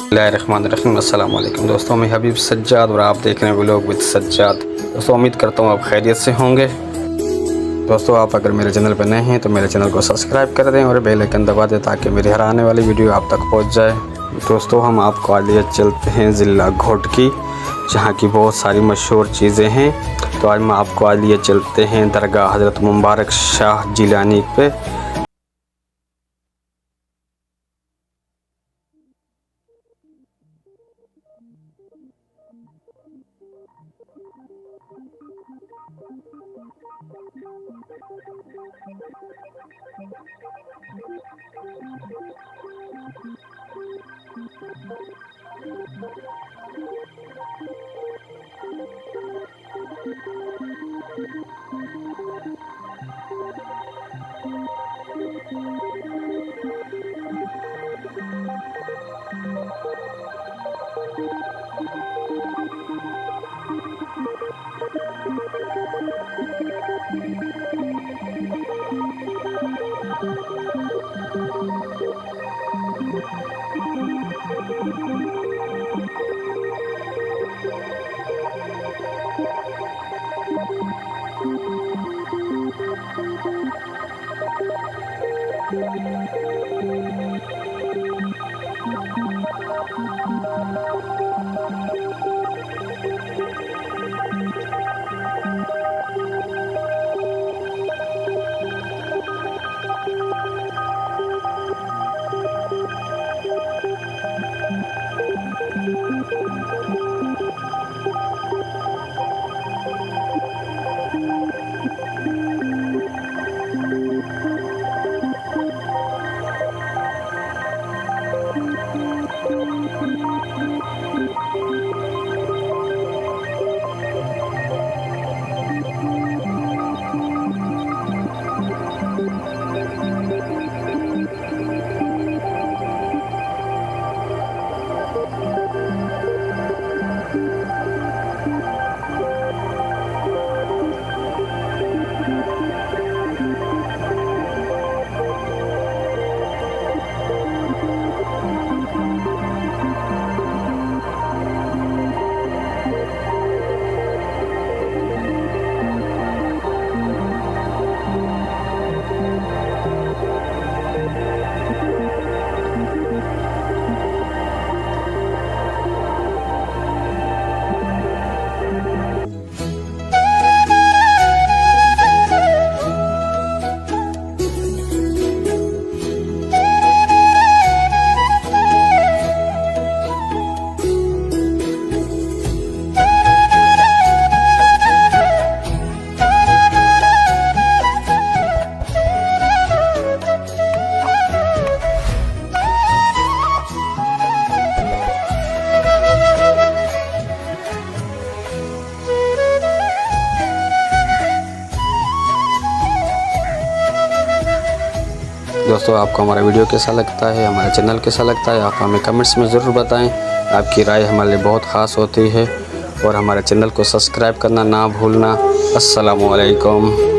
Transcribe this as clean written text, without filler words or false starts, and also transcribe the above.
बिस्मिल्लाहिर्रहमानिर्रहीम। अस्सलाम वालेकुम दोस्तों, मैं हबीब सज्जाद और आप देख रहे हैं व्लॉग विद सज्जाद। दोस्तों उम्मीद करता हूँ आप खैरियत से होंगे। दोस्तों आप अगर मेरे चैनल पर नए हैं तो मेरे चैनल को सब्सक्राइब कर दें और बेल आइकन दबा दें ताकि मेरी हर आने वाली वीडियो आप तक पहुँच जाए। दोस्तों हम आपको आज लिए चलते हैं ज़िला घोटकी, जहाँ की बहुत सारी मशहूर चीज़ें हैं। तो आज हम आपको आज लिए चलते हैं दरगाह हज़रत मुबारक शाह जिलानी पे। दोस्तों आपको हमारा वीडियो कैसा लगता है, हमारा चैनल कैसा लगता है, आप हमें कमेंट्स में ज़रूर बताएं। आपकी राय हमारे लिए बहुत ख़ास होती है और हमारे चैनल को सब्सक्राइब करना ना भूलना। अस्सलामु अलैकुम।